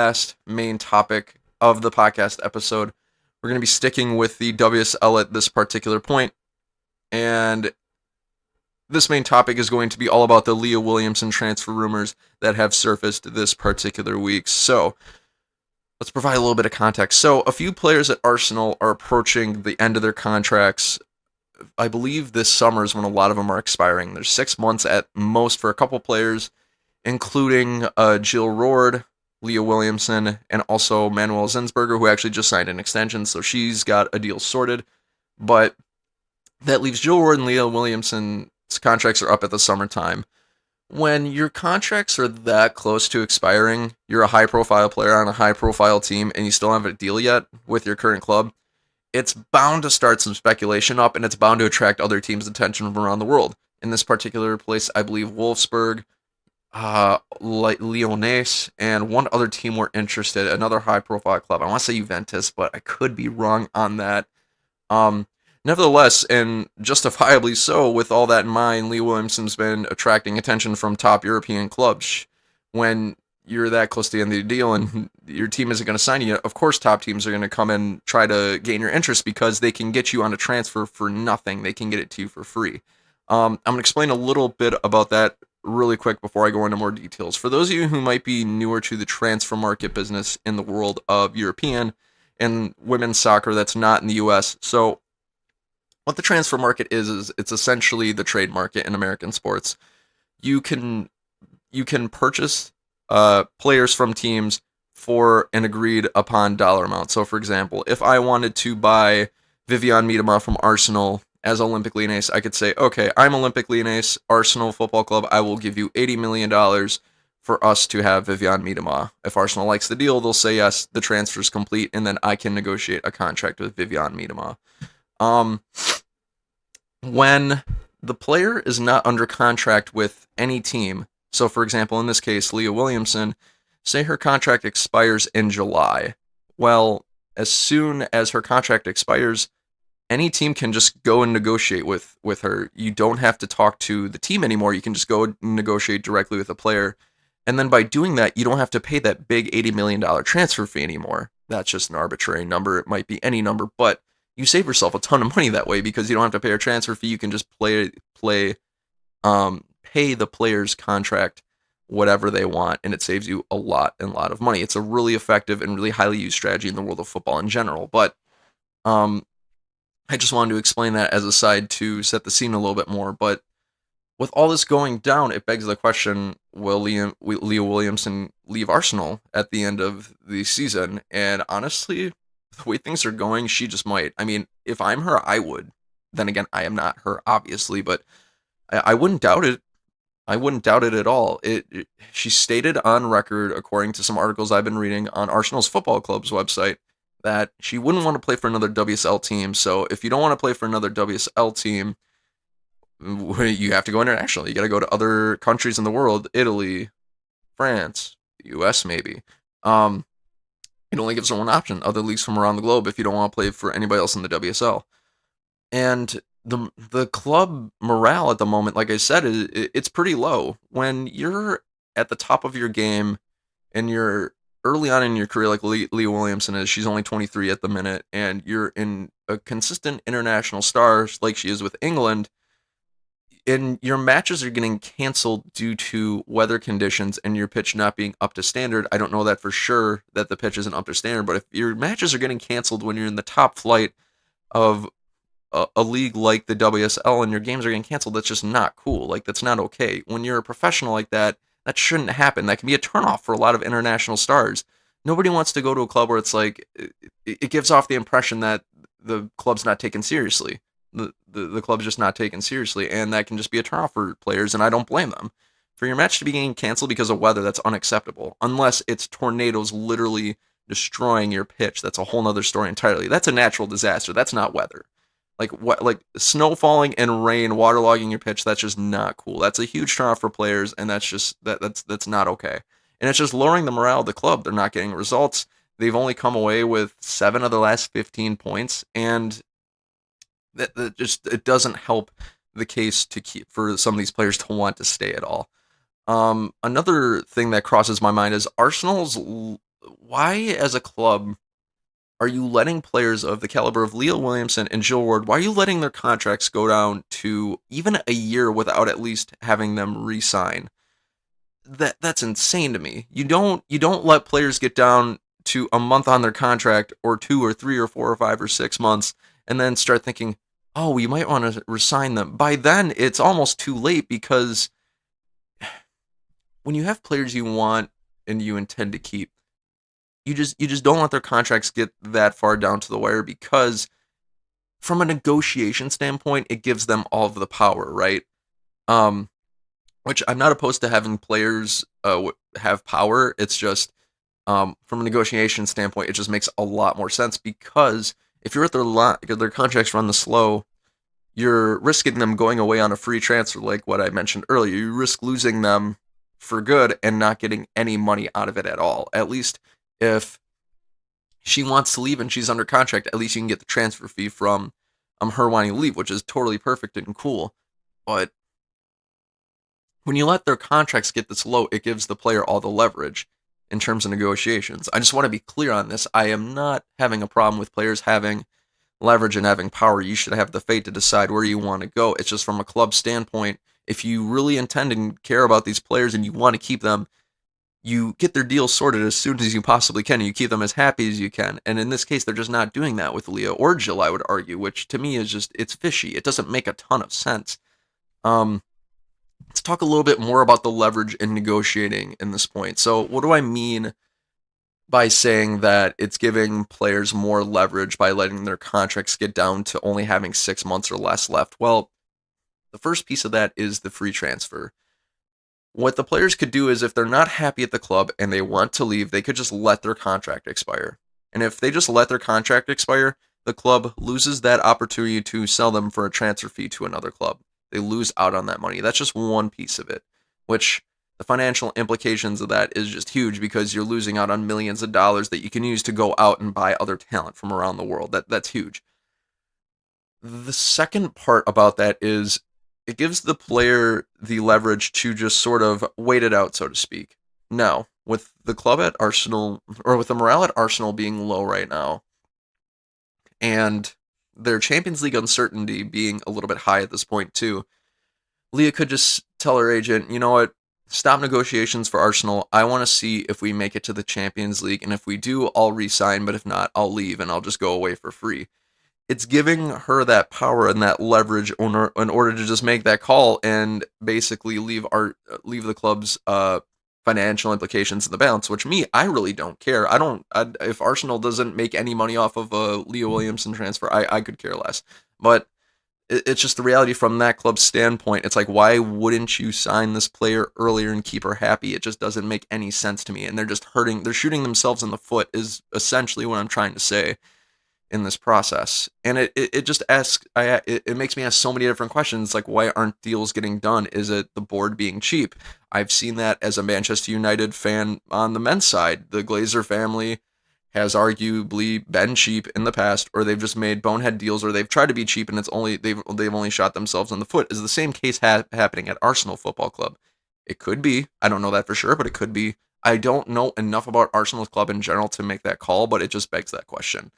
last main topic of the podcast episode. We're going to be sticking with the WSL at this particular point, and this main topic is going to be all about the Leah Williamson transfer rumors that have surfaced this particular week. So, let's provide a little bit of context. So, a few players at Arsenal are approaching the end of their contracts. I believe this summer is when a lot of them are expiring. There's 6 months at most for a couple players, including Jill Roord, Leah Williamson, and also Manuel Zinsberger, who actually just signed an extension, so she's got a deal sorted. But that leaves Jill Roord and Leah Williamson's contracts are up at the summertime. When your contracts are that close to expiring, you're a high-profile player on a high-profile team, and you still haven't have a deal yet with your current club, it's bound to start some speculation up, and it's bound to attract other teams' attention from around the world. In this particular place, I believe Wolfsburg, Lyonnais, and one other team were interested, another high-profile club. I want to say Juventus, but I could be wrong on that. Um, Nevertheless, and justifiably so, with all that in mind, Leah Williamson's been attracting attention from top European clubs. When you're that close to the end of the deal and your team isn't going to sign you, of course top teams are going to come and try to gain your interest because they can get you on a transfer for nothing. They can get it to you for free. I'm going to explain a little bit about that really quick before I go into more details. For those of you who might be newer to the transfer market business in the world of European and women's soccer that's not in the US, so what the transfer market is it's essentially the trade market in American sports. You can purchase players from teams for an agreed upon dollar amount. So, for example, if I wanted to buy Viviane Miedema from Arsenal as Olympique Lyonnais, I could say, okay, I'm Olympique Lyonnais, Arsenal Football Club. I will give you $80 million for us to have Viviane Miedema. If Arsenal likes the deal, they'll say yes, the transfer's complete, and then I can negotiate a contract with Viviane Miedema. When the player is not under contract with any team, so for example, in this case, Leah Williamson, say her contract expires in July. Well, as soon as her contract expires, any team can just go and negotiate with her. You don't have to talk to the team anymore. You can just go and negotiate directly with the player. And then by doing that, you don't have to pay that big $80 million transfer fee anymore. That's just an arbitrary number. It might be any number, but you save yourself a ton of money that way because you don't have to pay a transfer fee. You can just pay the player's contract whatever they want, and it saves you a lot of money. It's a really effective and really highly used strategy in the world of football in general. But I just wanted to explain that as a side to set the scene a little bit more. But with all this going down, it begs the question, will Leah Williamson leave Arsenal at the end of the season? And honestly, the way things are going, she just might. I mean, if I'm her, I would. Then again, I am not her, obviously, but I wouldn't doubt it. I wouldn't doubt it at all. She stated on record, according to some articles I've been reading on Arsenal's Football Club's website, that she wouldn't want to play for another WSL team. So if you don't want to play for another WSL team, you have to go international. You got to go to other countries in the world, Italy, France, the US maybe. It only gives her one option, other leagues from around the globe if you don't want to play for anybody else in the WSL. And the club morale at the moment, like I said, it's pretty low. When you're at the top of your game and you're early on in your career, like Leah Williamson is, she's only 23 at the minute, and you're in a consistent international star like she is with England, and your matches are getting canceled due to weather conditions and your pitch not being up to standard. I don't know that for sure that the pitch isn't up to standard, but if your matches are getting canceled when you're in the top flight of a league like the WSL and your games are getting canceled, that's just not cool. Like, that's not okay. When you're a professional like that, that shouldn't happen. That can be a turnoff for a lot of international stars. Nobody wants to go to a club where it's like, it gives off the impression that the club's not taken seriously. The club's just not taken seriously, and that can just be a turnoff for players, and I don't blame them. For your match to be getting canceled because of weather, that's unacceptable. Unless it's tornadoes literally destroying your pitch. That's a whole nother story entirely. That's a natural disaster. That's not weather. Like snow falling and rain waterlogging your pitch, that's just not cool. That's a huge turnoff for players, and that's just that's not okay. And it's just lowering the morale of the club. They're not getting results. They've only come away with 7 of the last 15 points, and that just it doesn't help the case to keep for some of these players to want to stay at all. Another thing that crosses my mind is Arsenal's why as a club are you letting players of the caliber of Leah Williamson and Jill Ward, why are you letting their contracts go down to even a year without at least having them re-sign? That's insane to me. You don't let players get down to a month on their contract or 2 or 3 or 4 or 5 or 6 months and then start thinking, "Oh, we might want to resign them." By then, it's almost too late because when you have players you want and you intend to keep, you just don't let their contracts get that far down to the wire because from a negotiation standpoint, it gives them all of the power, right? Um, which I'm not opposed to having players have power. It's just from a negotiation standpoint, it just makes a lot more sense because if you're at their contracts run the slow, you're risking them going away on a free transfer, like what I mentioned earlier. You risk losing them for good and not getting any money out of it at all. At least if she wants to leave and she's under contract, at least you can get the transfer fee from her wanting to leave, which is totally perfect and cool. But when you let their contracts get this low, it gives the player all the leverage in terms of negotiations. I just want to be clear on this. I am not having a problem with players having leverage and having power. You should have the fate to decide where you want to go. It's just from a club standpoint, if you really intend and care about these players and you want to keep them, you get their deals sorted as soon as you possibly can. And you keep them as happy as you can. And in this case, they're just not doing that with Leah or Jill, I would argue, which to me is just, it's fishy. It doesn't make a ton of sense. Um, let's talk a little bit more about the leverage in negotiating in this point. So, what do I mean by saying that it's giving players more leverage by letting their contracts get down to only having 6 months or less left? Well, the first piece of that is the free transfer. What the players could do is if they're not happy at the club and they want to leave, they could just let their contract expire. And if they just let their contract expire, the club loses that opportunity to sell them for a transfer fee to another club. They lose out on that money. That's just one piece of it, which the financial implications of that is just huge because you're losing out on millions of dollars that you can use to go out and buy other talent from around the world. That's huge. The second part about that is it gives the player the leverage to just sort of wait it out, so to speak. Now, with the club at Arsenal, or with the morale at Arsenal being low right now, and their Champions League uncertainty being a little bit high at this point, too, Leah could just tell her agent, you know what, stop negotiations for Arsenal. I want to see if we make it to the Champions League, and if we do, I'll resign, but if not, I'll leave and I'll just go away for free. It's giving her that power and that leverage in order to just make that call and basically leave the club's financial implications in the balance. Which me, I really don't care. If Arsenal doesn't make any money off of a Leah Williamson transfer, I could care less. But it's just the reality from that club's standpoint. It's like, why wouldn't you sign this player earlier and keep her happy? It just doesn't make any sense to me. And they're just hurting. They're shooting themselves in the foot. Is essentially what I'm trying to say in this process. And it just asks, it makes me ask so many different questions, like why aren't deals getting done? Is it the board being cheap? I've seen that as a Manchester United fan on the men's side. The Glazer family has arguably been cheap in the past, or they've just made bonehead deals, or they've tried to be cheap and they've only shot themselves in the foot. Is the same case happening at Arsenal Football Club? It could be. I don't know that for sure, but it could be. I don't know enough about Arsenal's club in general to make that call, but it just begs that question.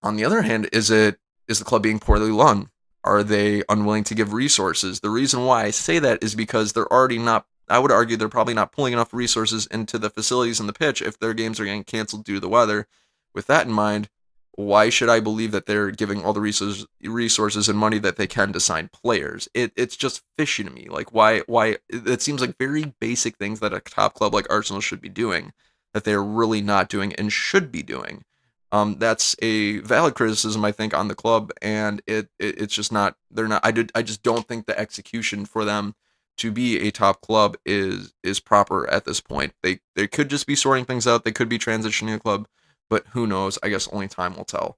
On the other hand, is the club being poorly run? Are they unwilling to give resources? The reason why I say that is because they're already not. I would argue they're probably not pulling enough resources into the facilities and the pitch if their games are getting canceled due to the weather. With that in mind, why should I believe that they're giving all the resources and money that they can to sign players? It's just fishy to me. Like why it seems like very basic things that a top club like Arsenal should be doing that they're really not doing and should be doing. That's a valid criticism, I think, on the club, and it's just not. They're not. I just don't think the execution for them to be a top club is proper at this point. They could just be sorting things out. They could be transitioning the club, but who knows? I guess only time will tell.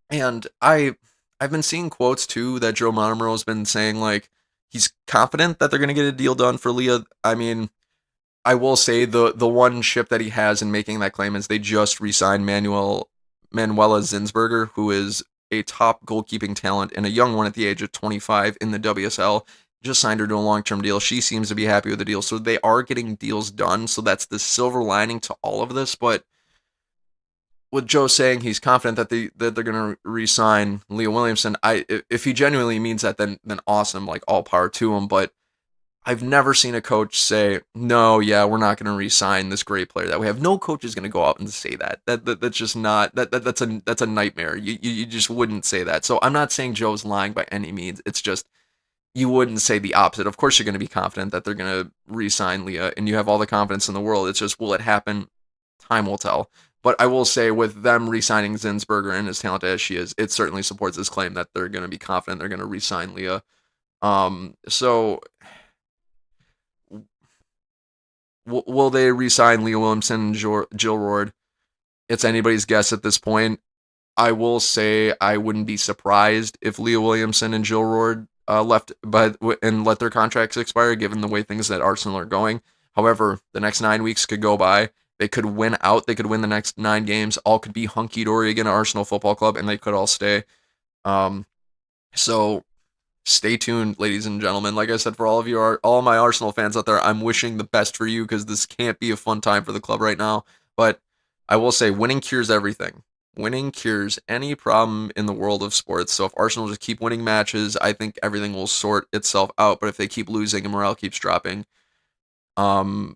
And I've been seeing quotes too that Joe Montemurro has been saying like he's confident that they're gonna get a deal done for Leah. I mean, I will say the one ship that he has in making that claim is they just re-signed Manuela Zinsberger, who is a top goalkeeping talent and a young one at the age of 25 in the WSL. just signed her to a long-term deal. She seems to be happy with the deal. So they are getting deals done. So that's the silver lining to all of this. But with Joe saying he's confident that they're going to re-sign Leah Williamson, if he genuinely means that, then awesome, like all power to him. But I've never seen a coach say, no, yeah, we're not going to re-sign this great player that we have. No coach is going to go out and say that. That's just not that's a nightmare. You just wouldn't say that. So I'm not saying Joe's lying by any means. It's just you wouldn't say the opposite. Of course, you're going to be confident that they're going to re-sign Leah, and you have all the confidence in the world. It's just, will it happen? Time will tell. But I will say, with them re-signing Zinsberger and as talented as she is, it certainly supports his claim that they're going to be confident they're going to re-sign Leah. So will they re-sign Leah Williamson and Jill Roord? It's anybody's guess at this point. I will say I wouldn't be surprised if Leah Williamson and Jill Roord left and let their contracts expire, given the way things at Arsenal are going. However, the next 9 weeks could go by. They could win out. They could win the next 9 games. All could be hunky-dory again at Arsenal Football Club, and they could all stay. So stay tuned, ladies and gentlemen. Like I said, for all of you, all my Arsenal fans out there, I'm wishing the best for you, because this can't be a fun time for the club right now. But I will say, winning cures everything. Winning cures any problem in the world of sports. So if Arsenal just keep winning matches, I think everything will sort itself out. But if they keep losing and morale keeps dropping, the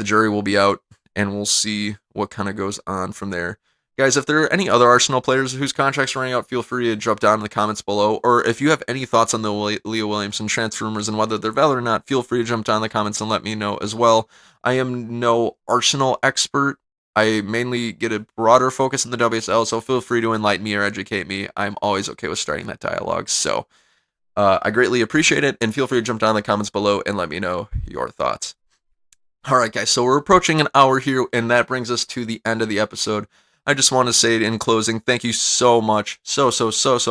jury will be out, and we'll see what kind of goes on from there. Guys, if there are any other Arsenal players whose contracts are running out, feel free to drop down in the comments below. Or if you have any thoughts on the Leah Williamson transfer rumors and whether they're valid or not, feel free to jump down in the comments and let me know as well. I am no Arsenal expert. I mainly get a broader focus in the WSL, so feel free to enlighten me or educate me. I'm always okay with starting that dialogue. So I greatly appreciate it, and feel free to jump down in the comments below and let me know your thoughts. All right, guys, so we're approaching an hour here, and that brings us to the end of the episode. I just want to say in closing, thank you so much, so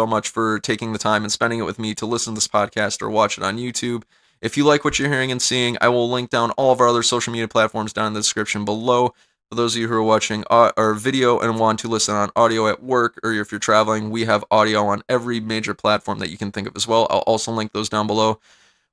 much for taking the time and spending it with me to listen to this podcast or watch it on YouTube. If you like what you're hearing and seeing, I will link down all of our other social media platforms down in the description below. For those of you who are watching our video and want to listen on audio at work, or if you're traveling, we have audio on every major platform that you can think of as well. I'll also link those down below.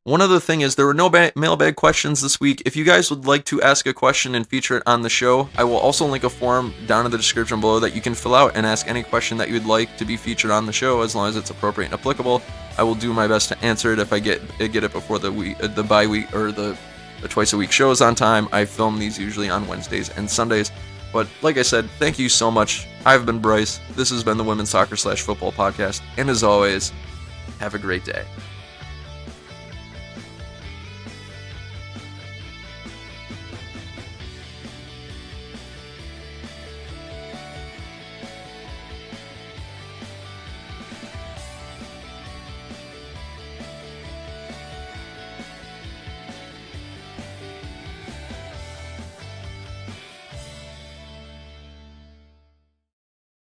One other thing is, there were no mailbag questions this week. If you guys would like to ask a question and feature it on the show, I will also link a form down in the description below that you can fill out and ask any question that you would like to be featured on the show, as long as it's appropriate and applicable. I will do my best to answer it if I get it before the bye week or the twice a week shows on time. I film these usually on Wednesdays and Sundays. But like I said, thank you so much. I've been Bryce. This has been the Women's Soccer / Football Podcast. And as always, have a great day.